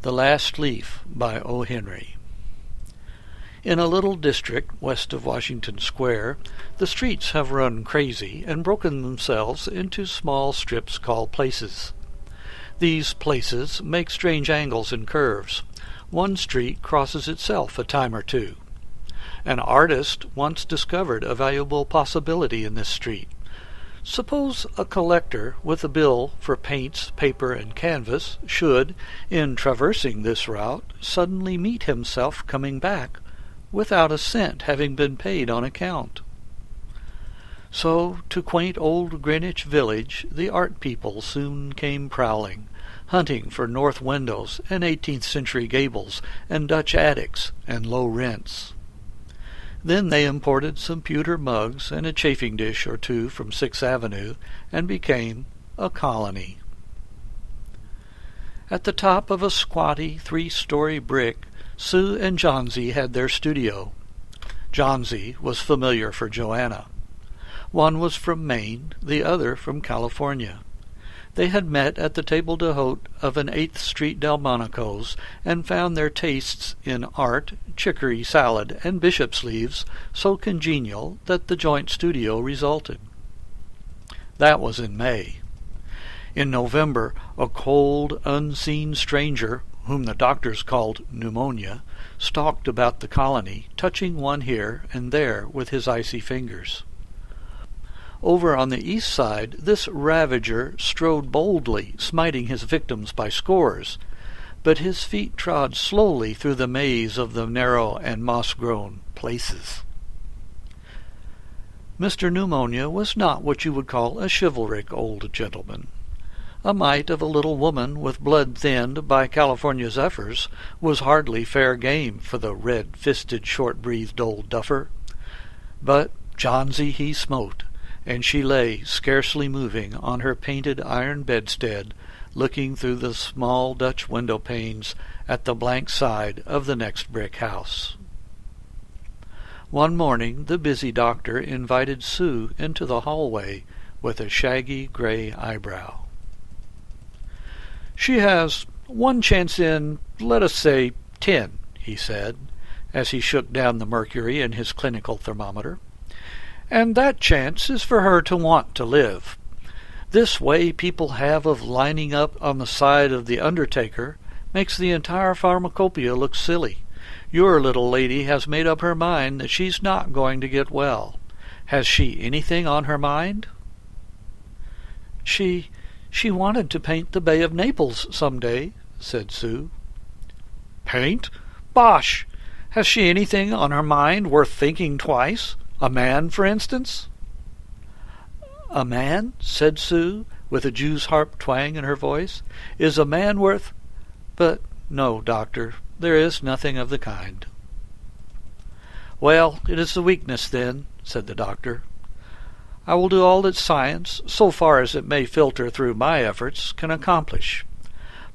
The Last Leaf by O. Henry. In a little district west of Washington Square, the streets have run crazy and broken themselves into small strips called places. These places make strange angles and curves. One street crosses itself a time or two. An artist once discovered a valuable possibility in this street. Suppose a collector with a bill for paints, paper, and canvas should, in traversing this route, suddenly meet himself coming back, without a cent having been paid on account. So to quaint old Greenwich Village the art people soon came prowling, hunting for north windows and 18th-century gables and Dutch attics and low rents. Then they imported some pewter mugs and a chafing dish or two from Sixth Avenue and became a colony. At the top of a squatty 3-story brick, Sue and Johnsy had their studio. Johnsy was familiar for Joanna. One was from Maine, the other from California. They had met at the table d'hôte of an 8th Street Delmonico's and found their tastes in art, chicory salad, and bishop's leaves so congenial that the joint studio resulted. That was in May. In November, a cold, unseen stranger, whom the doctors called pneumonia, stalked about the colony, touching one here and there with his icy fingers. Over on the east side, this ravager strode boldly, smiting his victims by scores, but his feet trod slowly through the maze of the narrow and moss-grown places. Mr. Pneumonia was not what you would call a chivalric old gentleman. A mite of a little woman with blood thinned by California zephyrs was hardly fair game for the red-fisted, short-breathed old duffer. But Johnsy he smote, and she lay, scarcely moving, on her painted iron bedstead, looking through the small Dutch window-panes at the blank side of the next brick house. One morning the busy doctor invited Sue into the hallway with a shaggy gray eyebrow. "She has one chance in, let us say, 10, he said, as he shook down the mercury in his clinical thermometer. "And that chance is for her to want to live. This way people have of lining up on the side of the undertaker makes the entire pharmacopoeia look silly. Your little lady has made up her mind that she's not going to get well. Has she anything on her mind?" She wanted to paint the Bay of Naples some day," said Sue. "Paint? Bosh! Has she anything on her mind worth thinking twice? A man, for instance?" "A man," said Sue, with a Jew's harp twang in her voice, "is a man worth— But no, doctor, there is nothing of the kind." "Well, it is the weakness, then," said the doctor. "I will do all that science, so far as it may filter through my efforts, can accomplish.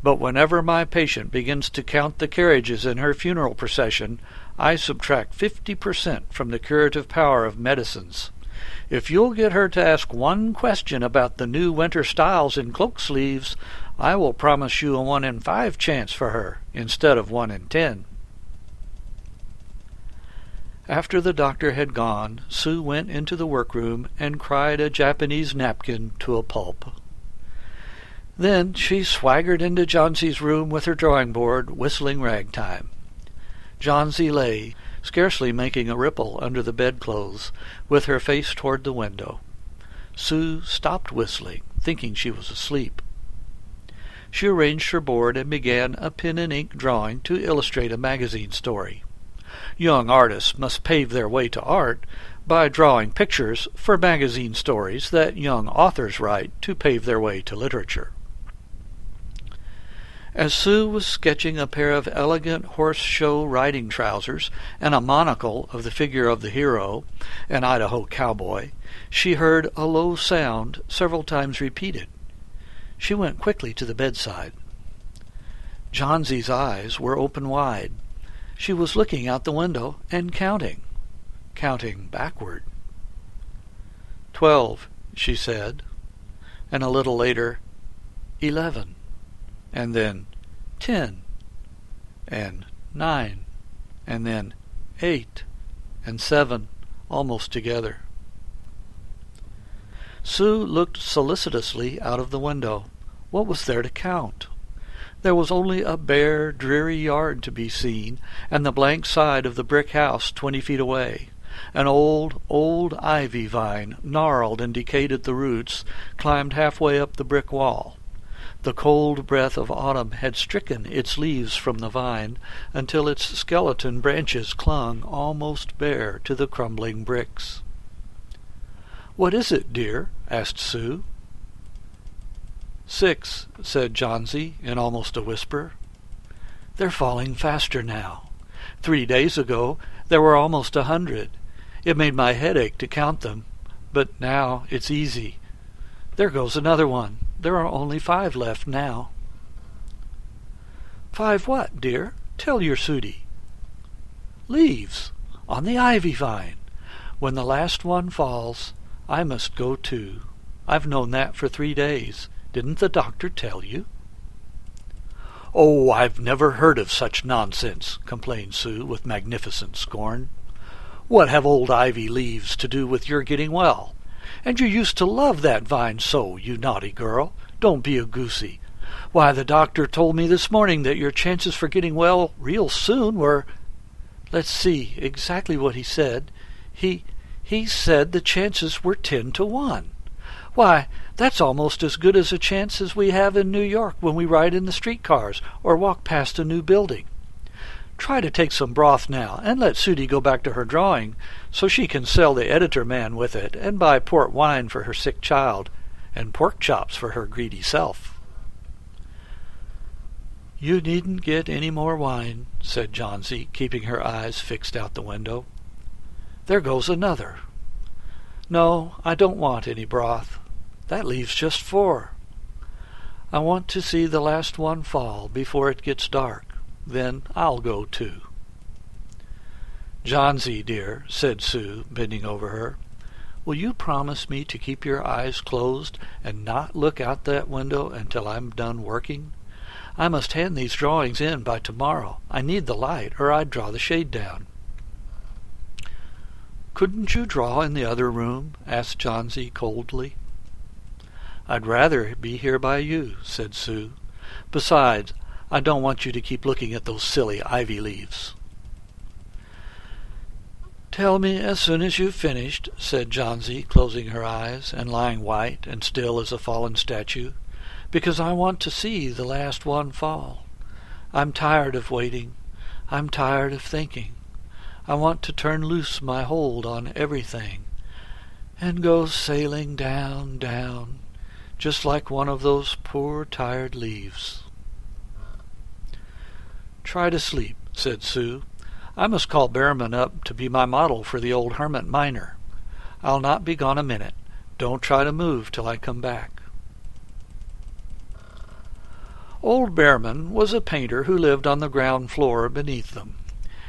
But whenever my patient begins to count the carriages in her funeral procession, I subtract 50% from the curative power of medicines. If you'll get her to ask one question about the new winter styles in cloak sleeves, I will promise you a 1 in 5 chance for her, instead of 1 in 10. After the doctor had gone, Sue went into the workroom and cried a Japanese napkin to a pulp. Then she swaggered into Johnsy's room with her drawing-board, whistling ragtime. Johnsy lay, scarcely making a ripple under the bedclothes, with her face toward the window. Sue stopped whistling, thinking she was asleep. She arranged her board and began a pen-and-ink drawing to illustrate a magazine story. Young artists must pave their way to art by drawing pictures for magazine stories that young authors write to pave their way to literature. As Sue was sketching a pair of elegant horse-show riding trousers and a monocle of the figure of the hero, an Idaho cowboy, she heard a low sound several times repeated. She went quickly to the bedside. Johnsy's eyes were open wide. She was looking out the window and counting backward. 12, she said, and a little later, 11. And then 10 and 9, and then 8 and 7, almost together. Sue looked solicitously out of the window. What was there to count? There was only a bare, dreary yard to be seen, and the blank side of the brick house 20 feet away. An old ivy vine, gnarled and decayed at the roots, climbed halfway up the brick wall. The cold breath of autumn had stricken its leaves from the vine until its skeleton branches clung almost bare to the crumbling bricks. "What is it, dear?" asked Sue. 6, said Johnsy in almost a whisper. "They're falling faster now. 3 days ago there were almost 100. It made my head ache to count them, but now it's easy. There goes another one. There are only 5 left now." "5 what, dear? Tell your Sudie." "Leaves on the ivy vine. When the last one falls, I must go too. I've known that for 3 days. Didn't the doctor tell you?" "Oh, I've never heard of such nonsense," complained Sue with magnificent scorn. "What have old ivy leaves to do with your getting well? And you used to love that vine so, you naughty girl. Don't be a goosey. Why, the doctor told me this morning that your chances for getting well real soon were— Let's see exactly what he said. He said the chances were 10 to 1. Why, that's almost as good as a chance as we have in New York when we ride in the streetcars or walk past a new building. Try to take some broth now, and let Sudie go back to her drawing, so she can sell the editor man with it and buy port wine for her sick child, and pork chops for her greedy self." "You needn't get any more wine," said Johnsy, keeping her eyes fixed out the window. "There goes another. No, I don't want any broth. That leaves just 4. I want to see the last one fall before it gets dark. Then I'll go too." "Johnsy, dear," said Sue, bending over her, "will you promise me to keep your eyes closed and not look out that window until I'm done working? I must hand these drawings in by tomorrow. I need the light, or I'd draw the shade down." "Couldn't you draw in the other room?" asked Johnsy coldly. "I'd rather be here by you," said Sue. "Besides, I don't want you to keep looking at those silly ivy leaves." "Tell me as soon as you've finished," said Johnsy, closing her eyes and lying white and still as a fallen statue, "because I want to see the last one fall. I'm tired of waiting. I'm tired of thinking. I want to turn loose my hold on everything and go sailing down, down, just like one of those poor tired leaves." "Try to sleep," said Sue. "I must call Behrman up to be my model for the old hermit miner. I'll not be gone a minute. Don't try to move till I come back." Old Behrman was a painter who lived on the ground floor beneath them.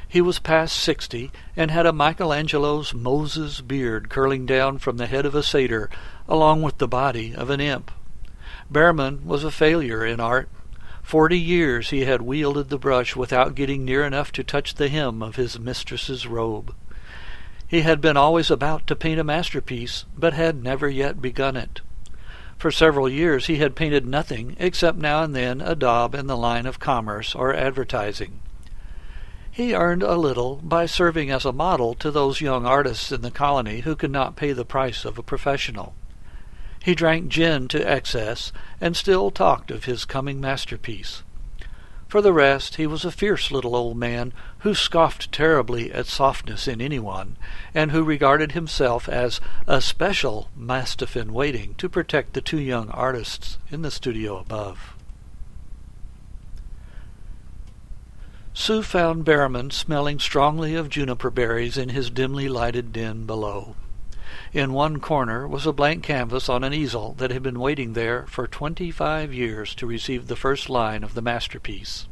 He was past 60 and had a Michelangelo's Moses beard curling down from the head of a satyr along with the body of an imp. Behrman was a failure in art. 40 years he had wielded the brush without getting near enough to touch the hem of his mistress's robe. He had been always about to paint a masterpiece, but had never yet begun it. For several years he had painted nothing except now and then a daub in the line of commerce or advertising. He earned a little by serving as a model to those young artists in the colony who could not pay the price of a professional. He drank gin to excess and still talked of his coming masterpiece. For the rest, he was a fierce little old man who scoffed terribly at softness in anyone, and who regarded himself as a special mastiff in waiting to protect the 2 young artists in the studio above. Sue found Behrman smelling strongly of juniper berries in his dimly lighted den below. In one corner was a blank canvas on an easel that had been waiting there for 25 years to receive the first line of the masterpiece.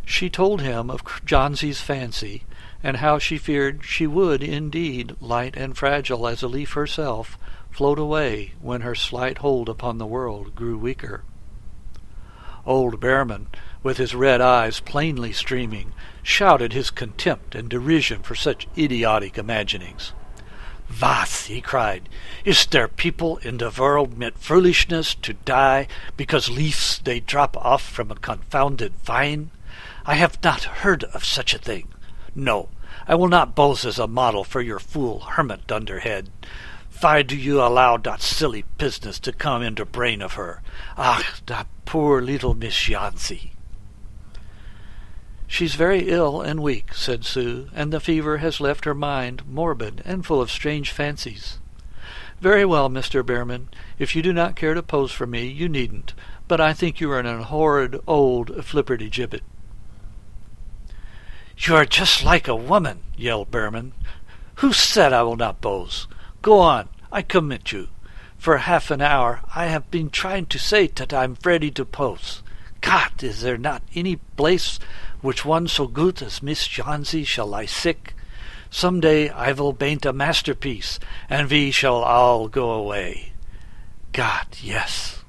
She told him of Johnsy's fancy, and how she feared she would indeed, light and fragile as a leaf herself, float away when her slight hold upon the world grew weaker. Old Behrman, with his red eyes plainly streaming, shouted his contempt and derision for such idiotic imaginings. "Was," he cried, "is there people in the world mit foolishness to die because leaves they drop off from a confounded vine? I have not heard of such a thing. No, I will not pose as a model for your fool hermit dunderhead. Why do you allow that silly business to come in the brain of her? Ach, that poor little Miss Jansi." "She's very ill and weak," said Sue, "and the fever has left her mind morbid and full of strange fancies." "Very well, Mr. Behrman. If you do not care to pose for me, you needn't, but I think you are an horrid old flipperty-gibbet." "You are just like a woman," yelled Behrman. "Who said I will not pose? Go on, I commit you. For half an hour I have been trying to say that I am ready to pose. God, is there not any place which one so good as Miss Jansi shall lie sick? Some day I will paint a masterpiece, and we shall all go away. God, yes."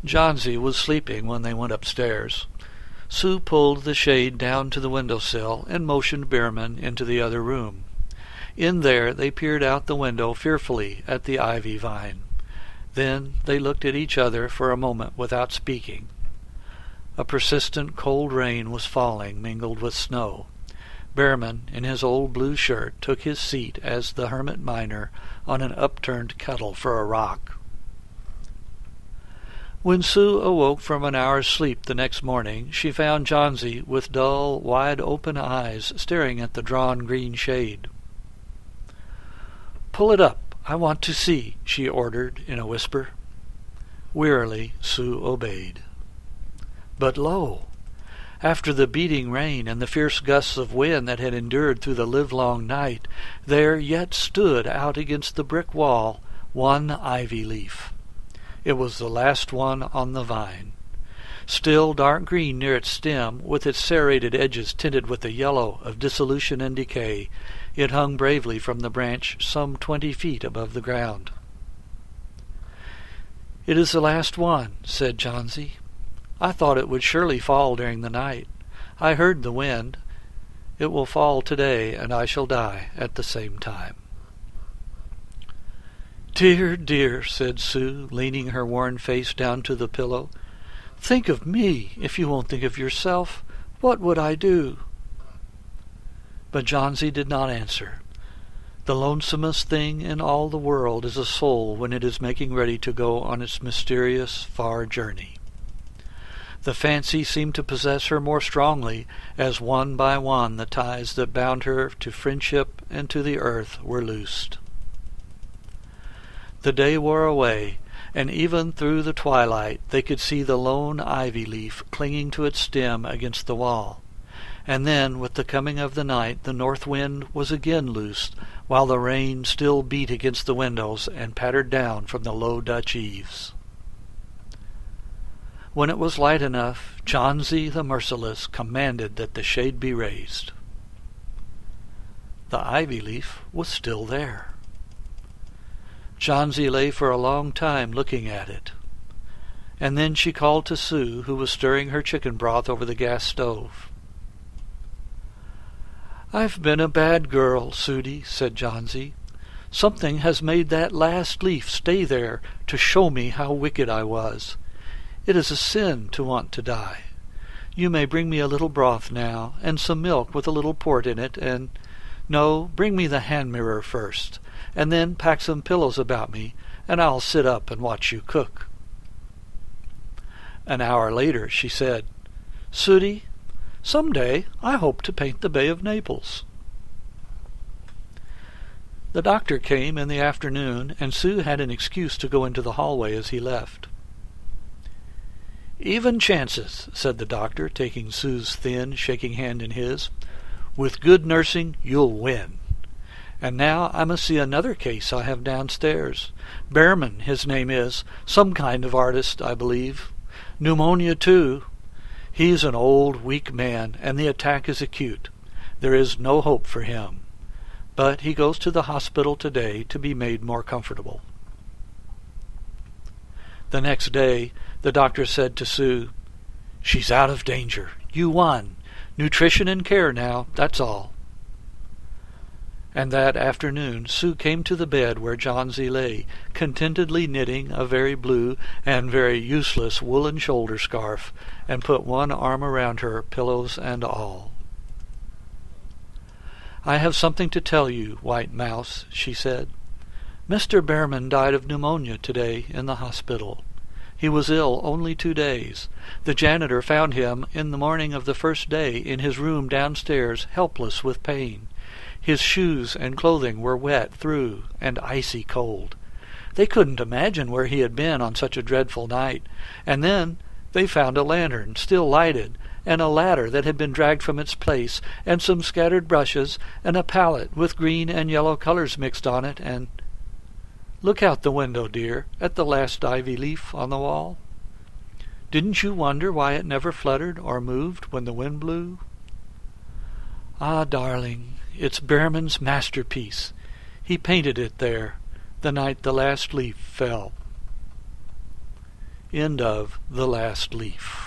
Jansi was sleeping when they went upstairs. Sue pulled the shade down to the window-sill and motioned Behrman into the other room. In there they peered out the window fearfully at the ivy vine. Then they looked at each other for a moment without speaking. A persistent cold rain was falling, mingled with snow. Behrman, in his old blue shirt, took his seat as the hermit miner on an upturned kettle for a rock. When Sue awoke from an hour's sleep the next morning, she found Jansi with dull, wide-open eyes staring at the drawn green shade. "Pull it up, I want to see," she ordered in a whisper. Wearily Sue obeyed. But lo! After the beating rain and the fierce gusts of wind that had endured through the livelong night, there yet stood out against the brick wall one ivy leaf. It was the last one on the vine. Still dark green near its stem, with its serrated edges tinted with the yellow of dissolution and decay, it hung bravely from the branch some 20 feet above the ground. "It is the last one," said Jansi. "I thought it would surely fall during the night. I heard the wind. It will fall today, and I shall die at the same time." "Dear, dear," said Sue, leaning her worn face down to the pillow. "Think of me, if you won't think of yourself. What would I do?" But Jansi did not answer. The lonesomest thing in all the world is a soul when it is making ready to go on its mysterious, far journey. The fancy seemed to possess her more strongly as one by one the ties that bound her to friendship and to the earth were loosed. The day wore away, and even through the twilight they could see the lone ivy leaf clinging to its stem against the wall. And then, with the coming of the night, the north wind was again loosed, while the rain still beat against the windows and pattered down from the low Dutch eaves. When it was light enough, Jansi the Merciless commanded that the shade be raised. The ivy leaf was still there. Jansi lay for a long time looking at it, and then she called to Sue, who was stirring her chicken broth over the gas stove. "I've been a bad girl, Sudie," said Jansi. "Something has made that last leaf stay there to show me how wicked I was. It is a sin to want to die. You may bring me a little broth now, and some milk with a little port in it, and... No, bring me the hand mirror first, and then pack some pillows about me, and I'll sit up and watch you cook." An hour later she said, "Sudie, some day I hope to paint the Bay of Naples." The doctor came in the afternoon, and Sue had an excuse to go into the hallway as he left. "Even chances," said the doctor, taking Sue's thin, shaking hand in his. "With good nursing you'll win. And now I must see another case I have downstairs. Behrman, his name is. Some kind of artist, I believe. Pneumonia, too. He's an old, weak man, and the attack is acute. There is no hope for him. But he goes to the hospital today to be made more comfortable." The next day, the doctor said to Sue, "She's out of danger. You won. Nutrition and care now, that's all." And that afternoon Sue came to the bed where Johnsy lay, contentedly knitting a very blue and very useless woolen shoulder scarf, and put one arm around her, pillows and all. "I have something to tell you, White Mouse," she said. "Mr. Behrman died of pneumonia today in the hospital. He was ill only 2 days. The janitor found him in the morning of the first day in his room downstairs, helpless with pain. His shoes and clothing were wet through and icy cold. They couldn't imagine where he had been on such a dreadful night, and then they found a lantern still lighted, and a ladder that had been dragged from its place, and some scattered brushes, and a palette with green and yellow colors mixed on it, and— Look out the window, dear, at the last ivy leaf on the wall. Didn't you wonder why it never fluttered or moved when the wind blew? Ah, darling, it's Behrman's masterpiece. He painted it there, the night the last leaf fell." End of The Last Leaf.